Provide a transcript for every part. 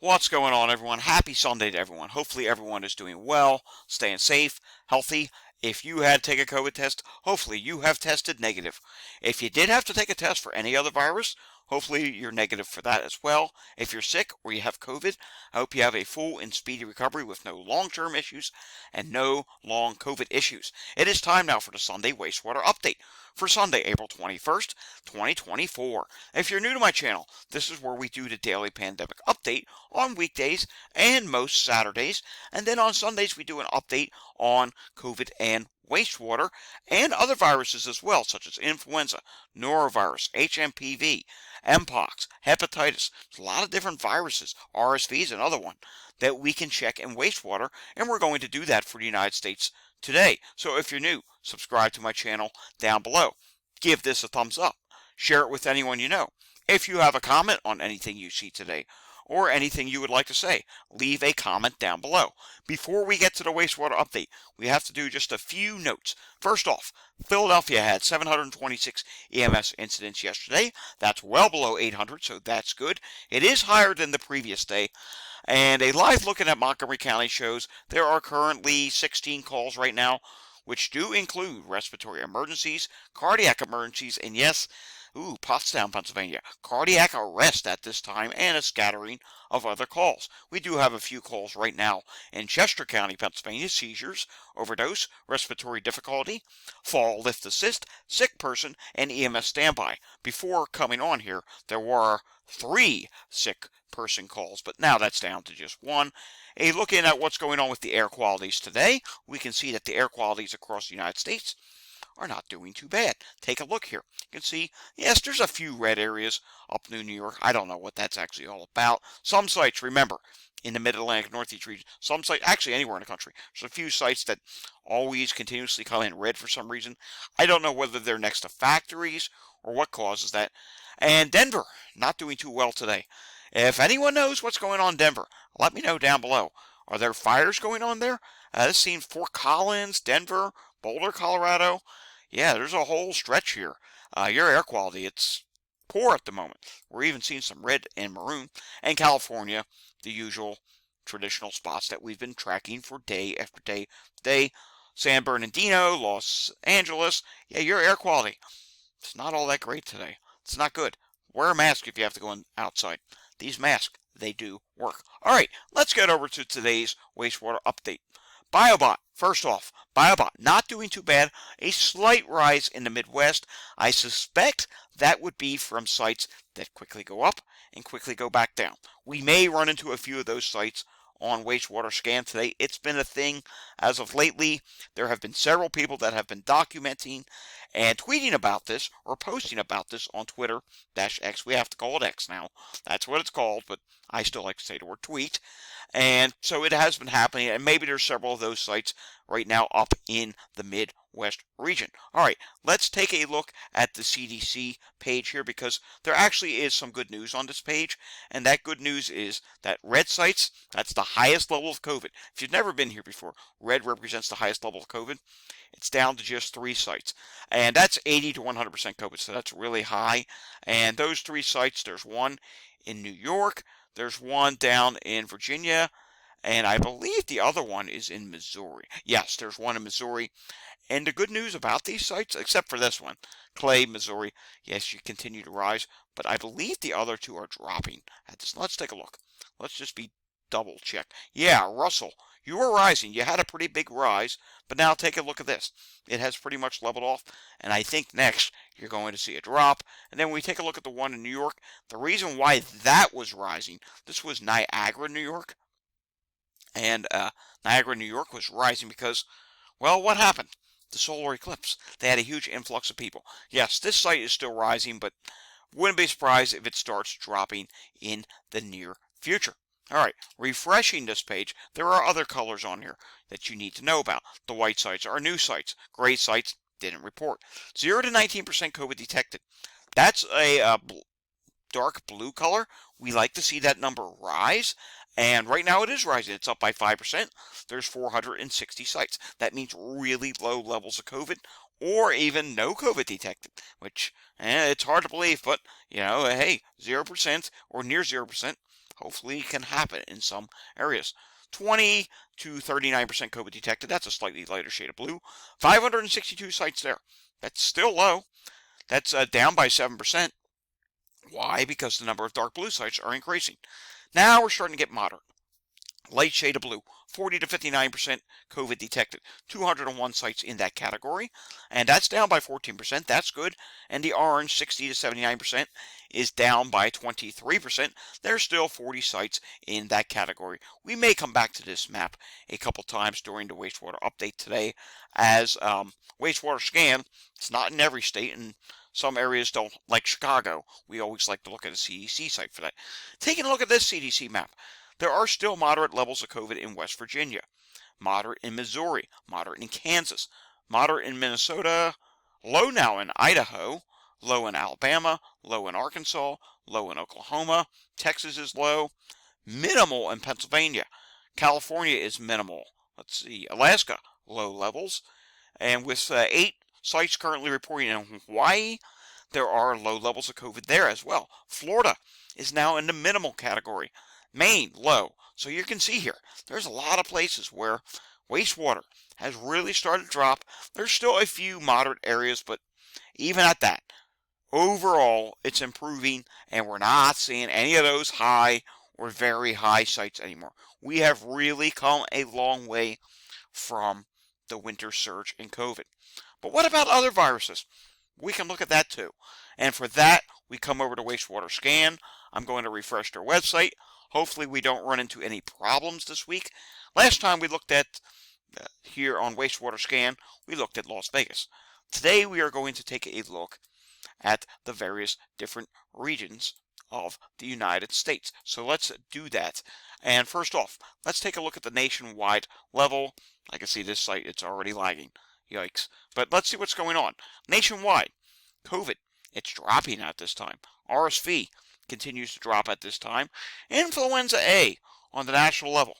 What's going on, everyone? Happy Sunday to everyone. Hopefully, everyone is doing well, staying safe, healthy. If you had to take a COVID test, hopefully you have tested negative. If you did have to take a test for any other virus, hopefully you're negative for that as well. If you're sick or you have COVID, I hope you have a full and speedy recovery with no long-term issues and no long COVID issues. It is time now for the Sunday Wastewater Update for Sunday, April 21st, 2024. If you're new to my channel, this is where we do the daily pandemic update on weekdays and most Saturdays, and then on Sundays we do an update on COVID and wastewater and other viruses as well, such as influenza, norovirus, HMPV, Mpox, hepatitis. There's a lot of different viruses. RSV is another one that we can check in wastewater, and we're going to do that for the United States today. So if you're new, subscribe to my channel down below. Give this a thumbs up. Share it with anyone you know. If you have a comment on anything you see today, or anything you would like to say, leave a comment down below. Before we get to the wastewater update, we have to do just a few notes. First off, Philadelphia had 726 EMS incidents yesterday. That's well below 800, so that's good. It is higher than the previous day. And a live look at Montgomery County shows there are currently 16 calls right now, which do include respiratory emergencies, cardiac emergencies, and yes, Pottstown, Pennsylvania, cardiac arrest at this time, and a scattering of other calls. We do have a few calls right now in Chester County, Pennsylvania: seizures, overdose, respiratory difficulty, fall, lift assist, sick person, and EMS standby. Before coming on here, there were 3 sick person calls, but now that's down to just 1. A look in at what's going on with the air qualities today, we can see that the air qualities across the United States are not doing too bad. Take a look here. You can see, yes, there's a few red areas up New York. I don't know what that's actually all about. Some sites, remember, in the Mid-Atlantic Northeast region, some sites, actually anywhere in the country, there's a few sites that always continuously come in red for some reason. I don't know whether they're next to factories or what causes that. And Denver, not doing too well today. If anyone knows what's going on in Denver, let me know down below. Are there fires going on there? This seems Fort Collins, Denver, Boulder, Colorado. Yeah, there's a whole stretch here. Your air quality, it's poor at the moment. We're even seeing some red and maroon. And California, the usual traditional spots that we've been tracking for day after day after day. San Bernardino, Los Angeles. Yeah, your air quality, it's not all that great today. It's not good. Wear a mask if you have to go outside. These masks, they do work. All right, let's get over to today's wastewater update. BioBot, first off, BioBot not doing too bad. A slight rise in the Midwest. I suspect that would be from sites that quickly go up and quickly go back down. We may run into a few of those sites on wastewater scan today. It's been a thing as of lately. There have been several people that have been documenting and tweeting about this or posting about this on Twitter-X. We have to call it X now. That's what it's called, but I still like to say the word tweet. And so it has been happening, and maybe there's several of those sites right now up in the Midwest region. All right, let's take a look at the CDC page here, because there actually is some good news on this page, and that good news is that red sites, that's the highest level of COVID. If you've never been here before, red represents the highest level of COVID. It's down to just 3 sites, and that's 80 to 100% COVID, so that's really high. And those 3 sites, there's one in New York, there's one down in Virginia, and I believe the other one is in Missouri. Yes, there's one in Missouri. And the good news about these sites, except for this one, Clay, Missouri, yes, you continue to rise, but I believe the other 2 are dropping at this. Let's take a look. Let's just be double check. Yeah, Russell, you were rising. You had a pretty big rise, but now take a look at this. It has pretty much leveled off, and I think next you're going to see a drop. And then when we take a look at the one in New York, the reason why that was rising, this was Niagara, New York, and Niagara, New York was rising because, well, what happened? The solar eclipse. They had a huge influx of people. Yes, this site is still rising, but wouldn't be surprised if it starts dropping in the near future. All right, refreshing this page, there are other colors on here that you need to know about. The white sites are new sites. Gray sites didn't report. 0 to 19% COVID detected. That's a dark blue color. We like to see that number rise, and right now it is rising. It's up by 5%. There's 460 sites. That means really low levels of COVID, or even no COVID detected, which it's hard to believe, but, you know, hey, 0% or near 0%. Hopefully it can happen in some areas. 20 to 39% COVID detected. That's a slightly lighter shade of blue. 562 sites there. That's still low. That's down by 7%. Why? Because the number of dark blue sites are increasing. Now we're starting to get moderate. Light shade of blue, 40 to 59% COVID detected. 201 sites in that category, and that's down by 14%. That's good. And the orange, 60 to 79%, is down by 23%. There's still 40 sites in that category. We may come back to this map a couple times during the wastewater update today, as wastewater scan, it's not in every state, and some areas don't, like Chicago. We always like to look at a CDC site for that. Taking a look at this CDC map. There are still moderate levels of COVID in West Virginia, moderate in Missouri, moderate in Kansas, moderate in Minnesota, low now in Idaho, low in Alabama, low in Arkansas, low in Oklahoma, Texas is low, minimal in Pennsylvania, California is minimal. Let's see, Alaska, low levels, and with 8 sites currently reporting in Hawaii, there are low levels of COVID there as well. Florida is now in the minimal category. Maine, low. So you can see here, there's a lot of places where wastewater has really started to drop. There's still a few moderate areas, but even at that, overall, it's improving, and we're not seeing any of those high or very high sites anymore. We have really come a long way from the winter surge in COVID. But what about other viruses? We can look at that too. And for that, we come over to Wastewater Scan. I'm going to refresh their website. Hopefully we don't run into any problems this week. Last time we looked at, here on Wastewater Scan, we looked at Las Vegas. Today we are going to take a look at the various different regions of the United States. So let's do that. And first off, let's take a look at the nationwide level. I can see this site, it's already lagging. Yikes. But let's see what's going on. Nationwide, COVID, it's dropping at this time. RSV continues to drop at this time. Influenza A on the national level.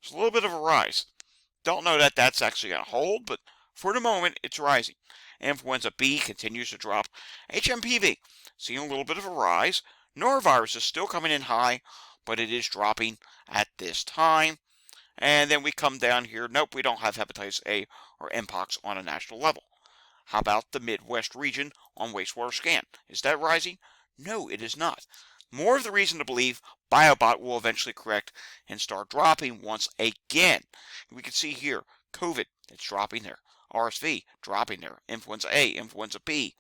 It's a little bit of a rise. Don't know that that's actually going to hold, but for the moment, it's rising. Influenza B continues to drop. HMPV, seeing a little bit of a rise. Norovirus is still coming in high, but it is dropping at this time. And then we come down here. Nope, we don't have hepatitis A or Mpox on a national level. How about the Midwest region on Wastewater Scan? Is that rising? No, it is not. More of the reason to believe BioBot will eventually correct and start dropping once again. We can see here, COVID, it's dropping there. RSV, dropping there. Influenza A, Influenza B,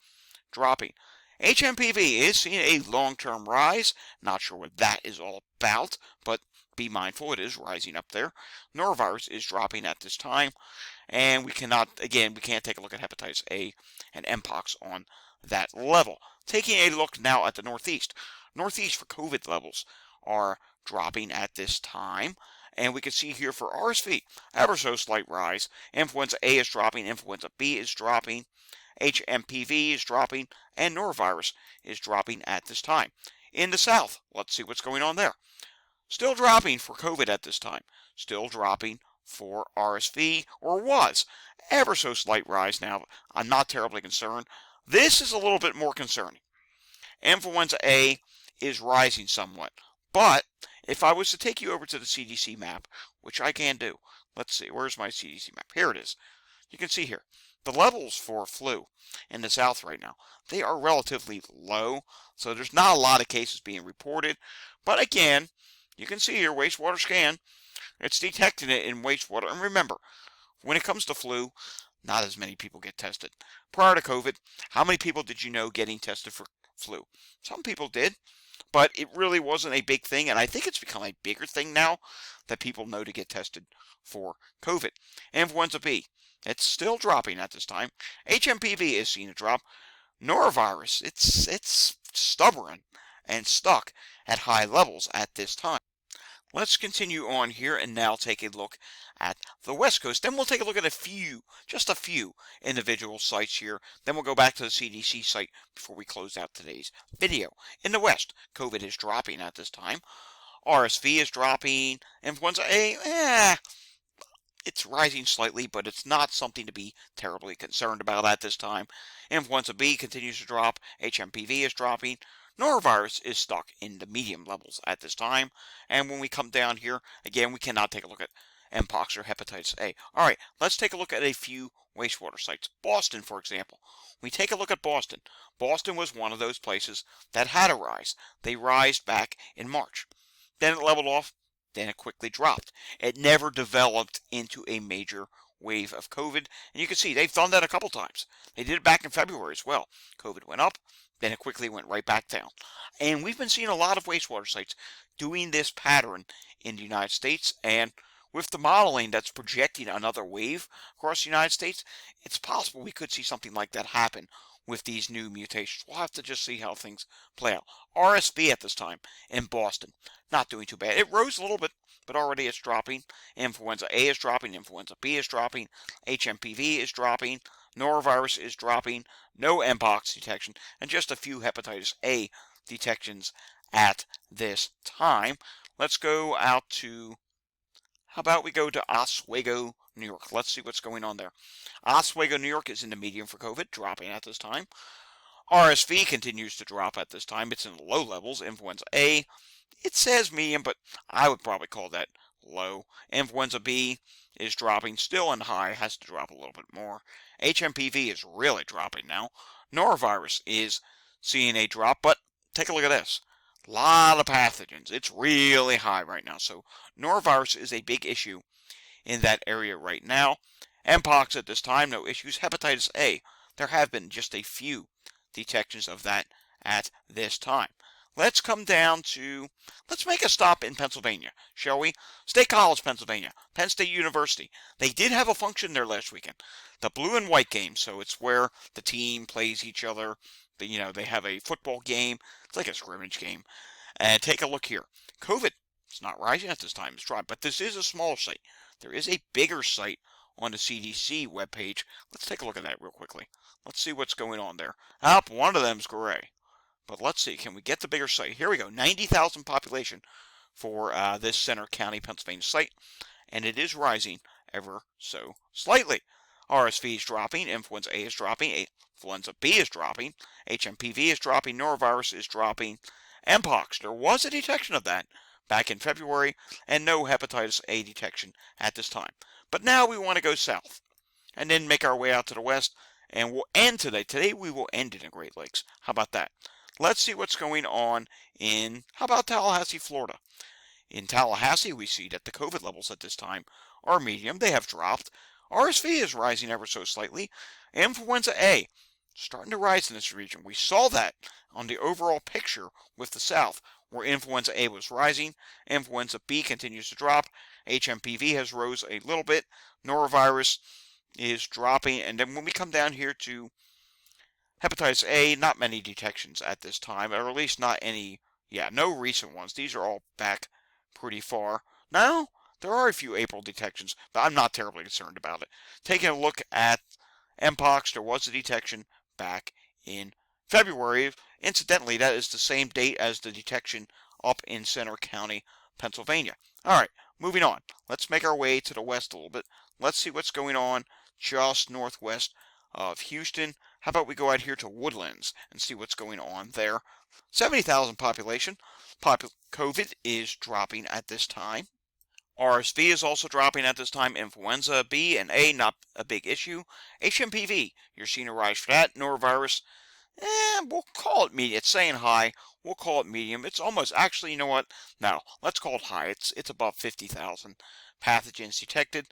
dropping. HMPV is seeing a long-term rise. Not sure what that is all about, but be mindful, it is rising up there. Norovirus is dropping at this time. And we cannot, again, we can't take a look at hepatitis A and Mpox on that level. Taking a look now at the Northeast. Northeast for COVID levels are dropping at this time. And we can see here for RSV, ever so slight rise. Influenza A is dropping, Influenza B is dropping, HMPV is dropping, and norovirus is dropping at this time. In the South, let's see what's going on there. Still dropping for COVID at this time. Still dropping for RSV, or was. Ever so slight rise now. I'm not terribly concerned. This is a little bit more concerning. Influenza A is rising somewhat. But if I was to take you over to the CDC map, which I can do. Let's see, where's my CDC map? Here it is. You can see here. The levels for flu in the South right now, they are relatively low. So there's not a lot of cases being reported. But again, you can see here, wastewater scan, it's detecting it in wastewater. And remember, when it comes to flu, not as many people get tested. Prior to COVID, how many people did you know getting tested for flu? Some people did, but it really wasn't a big thing. And I think it's become a bigger thing now that people know to get tested for COVID. Influenza B, it's still dropping at this time. HMPV is seeing a drop. Norovirus, it's stubborn and stuck at high levels at this time. Let's continue on here and now take a look at the West Coast. Then we'll take a look at just a few individual sites here. Then we'll go back to the CDC site before we close out today's video. In the West, COVID is dropping at this time. RSV is dropping. Influenza A, it's rising slightly, but it's not something to be terribly concerned about at this time. Influenza B continues to drop. HMPV is dropping. Norovirus is stuck in the medium levels at this time. And when we come down here, again, we cannot take a look at Mpox or hepatitis A. All right, let's take a look at a few wastewater sites. Boston, for example. We take a look at Boston. Boston was one of those places that had a rise. They rised back in March. Then it leveled off. Then it quickly dropped. It never developed into a major wave of COVID. And you can see they've done that a couple times. They did it back in February as well. COVID went up, then it quickly went right back down. And we've been seeing a lot of wastewater sites doing this pattern in the United States. And with the modeling that's projecting another wave across the United States, it's possible we could see something like that happen with these new mutations. We'll have to just see how things play out. RSV at this time in Boston, not doing too bad. It rose a little bit, but already it's dropping. Influenza A is dropping. Influenza B is dropping. HMPV is dropping. Norovirus is dropping. No Mpox detection, and just a few hepatitis A detections at this time. Let's go out to, how about we go to Oswego, New York. Let's see what's going on there. Oswego, New York is in the medium for COVID, dropping at this time. RSV continues to drop at this time. It's in the low levels. Influenza A, it says medium, but I would probably call that low. Influenza B is dropping, still in high, has to drop a little bit more. HMPV is really dropping now. Norovirus is seeing a drop, but take a look at this. A lot of pathogens. It's really high right now. So norovirus is a big issue in that area right now. Mpox at this time, no issues. Hepatitis A, there have been just a few detections of that at this time. Let's come down to, let's make a stop in Pennsylvania, shall we? State College, Pennsylvania, Penn State University. They did have a function there last weekend. The blue and white game, so it's where the team plays each other. They have a football game. It's like a scrimmage game. And take a look here. COVID, it's not rising at this time. It's dropping, but this is a smaller site. There is a bigger site on the CDC webpage. Let's take a look at that real quickly. Let's see what's going on there. One of them's gray. But let's see, can we get the bigger site? Here we go, 90,000 population for this Center County, Pennsylvania site. And it is rising ever so slightly. RSV is dropping, Influenza A is dropping, Influenza B is dropping, HMPV is dropping, Norovirus is dropping, Mpox, there was a detection of that back in February, and no hepatitis A detection at this time. But now we want to go south, and then make our way out to the west, and we'll end today. Today we will end in the Great Lakes. How about that? Let's see what's going on in, how about Tallahassee, Florida? In Tallahassee, we see that the COVID levels at this time are medium. They have dropped. RSV is rising ever so slightly. Influenza A starting to rise in this region. We saw that on the overall picture with the South, where Influenza A was rising. Influenza B continues to drop. HMPV has rose a little bit. Norovirus is dropping. And then when we come down here to hepatitis A, not many detections at this time, or at least not any, no recent ones. These are all back pretty far. Now, there are a few April detections, but I'm not terribly concerned about it. Taking a look at Mpox, there was a detection back in February. Incidentally, that is the same date as the detection up in Center County, Pennsylvania. All right, moving on. Let's make our way to the west a little bit. Let's see what's going on just northwest of Houston. How about we go out here to Woodlands and see what's going on there. 70,000 population. COVID is dropping at this time. RSV is also dropping at this time. Influenza B and A, not a big issue. HMPV, you're seeing a rise for that. Norovirus, we'll call it medium. It's saying high. We'll call it medium. It's almost, actually, you know what? No, let's call it high. It's above 50,000 pathogens detected.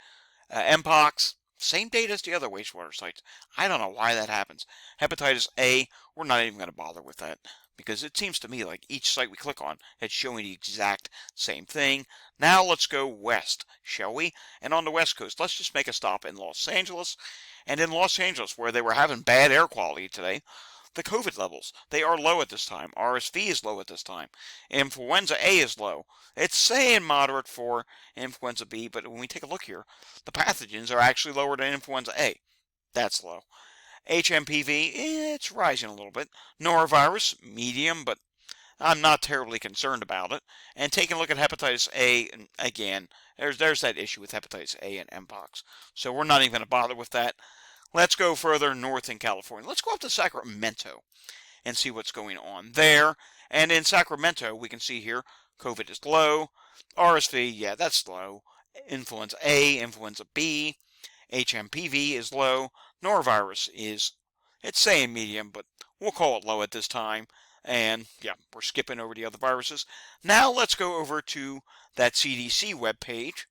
Mpox, same date as the other wastewater sites. I don't know why that happens. Hepatitis A, we're not even going to bother with that, because it seems to me like each site we click on, it's showing the exact same thing. Now let's go west, shall we? And on the west coast, let's just make a stop in Los Angeles. And in Los Angeles, where they were having bad air quality today, the COVID levels, they are low at this time. RSV is low at this time. Influenza A is low. It's saying moderate for Influenza B, but when we take a look here, the pathogens are actually lower than Influenza A. That's low. HMPV, it's rising a little bit. Norovirus, medium, but I'm not terribly concerned about it. And taking a look at hepatitis A, again, there's that issue with hepatitis A and Mpox. So we're not even going to bother with that. Let's go further north in California. Let's go up to Sacramento and see what's going on there. And in Sacramento, we can see here, COVID is low. RSV, yeah, that's low. Influenza A, Influenza B, HMPV is low. Norovirus it's saying medium, but we'll call it low at this time. And yeah, we're skipping over the other viruses. Now let's go over to that CDC webpage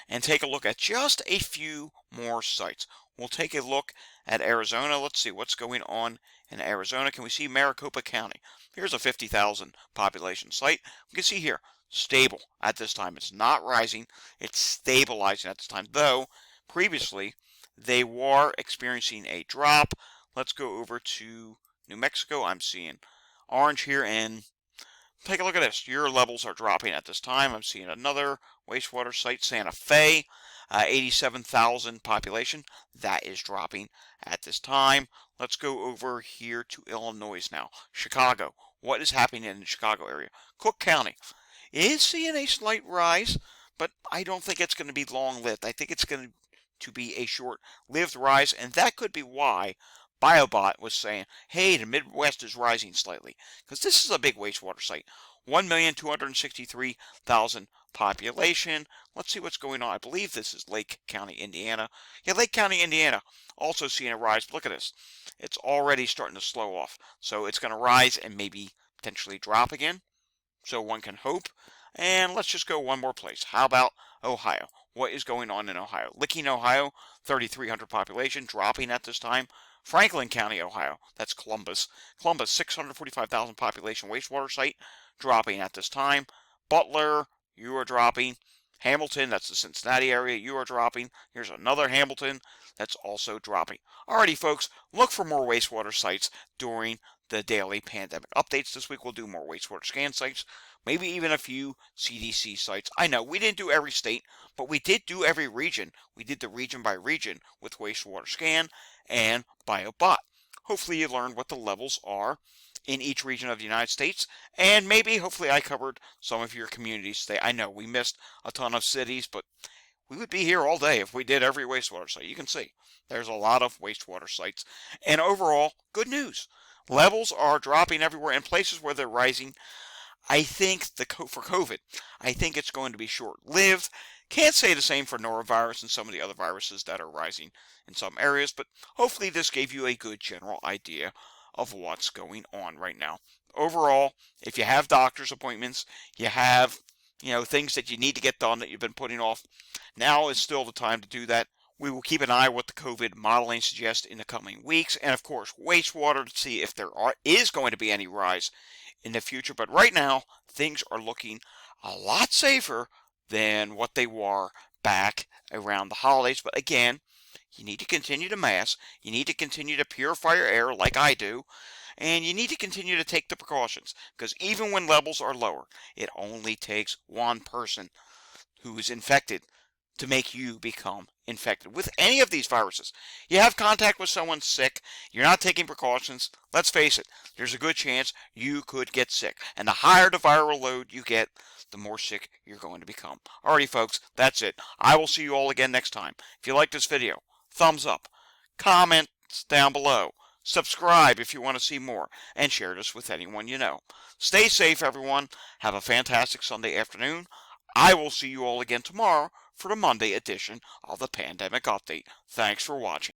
and take a look at just a few more sites. We'll take a look at Arizona. Let's see what's going on in Arizona. Can we see Maricopa County? Here's a 50,000 population site. We can see here, stable at this time. It's not rising. It's stabilizing at this time, though previously they were experiencing a drop. Let's go over to New Mexico. I'm seeing orange here, and take a look at this. Your levels are dropping at this time. I'm seeing another wastewater site, Santa Fe, 87,000 population. That is dropping at this time. Let's go over here to Illinois now. Chicago. What is happening in the Chicago area? Cook County is seeing a slight rise, but I don't think it's going to be long-lived. I think it's going to be a short-lived rise, and that could be why BioBot was saying, hey, the Midwest is rising slightly, because this is a big wastewater site. 1,263,000 population. Let's see what's going on. I believe this is Lake County, Indiana. Yeah, Lake County, Indiana, also seeing a rise. But look at this. It's already starting to slow off. So it's going to rise and maybe potentially drop again. So one can hope. And let's just go one more place. How about Ohio? What is going on in Ohio? Licking, Ohio, 3,300 population, dropping at this time. Franklin County, Ohio, that's Columbus. Columbus, 645,000 population wastewater site, dropping at this time. Butler, you are dropping. Hamilton, that's the Cincinnati area, you are dropping. Here's another Hamilton that's also dropping. Alrighty, folks, look for more wastewater sites during the daily pandemic updates. This week we'll do more wastewater scan sites, maybe even a few CDC sites. I know we didn't do every state, but we did do every region. We did the region by region with wastewater scan and BioBot. Hopefully you learned what the levels are in each region of the United States, and maybe hopefully I covered some of your communities today. I know we missed a ton of cities, but we would be here all day if we did every wastewater site. You can see there's a lot of wastewater sites, and overall, good news. Levels are dropping everywhere. In places where they're rising, I think for COVID, I think it's going to be short-lived. Can't say the same for norovirus and some of the other viruses that are rising in some areas, but hopefully this gave you a good general idea of what's going on right now. Overall, if you have doctor's appointments, you have, things that you need to get done that you've been putting off, now is still the time to do that. We will keep an eye on what the COVID modeling suggests in the coming weeks, and of course, wastewater to see if there is going to be any rise in the future. But right now, things are looking a lot safer than what they were back around the holidays. But again, you need to continue to mask. You need to continue to purify your air like I do. And you need to continue to take the precautions. Because even when levels are lower, it only takes one person who is infected to make you become infected with any of these viruses. You have contact with someone sick, you're not taking precautions, let's face it, there's a good chance you could get sick. And the higher the viral load you get, the more sick you're going to become. Alrighty folks, that's it. I will see you all again next time. If you like this video, thumbs up, comments down below, subscribe if you want to see more, and share this with anyone you know. Stay safe everyone, have a fantastic Sunday afternoon. I will see you all again tomorrow for the Monday edition of the Pandemic Update. Thanks for watching.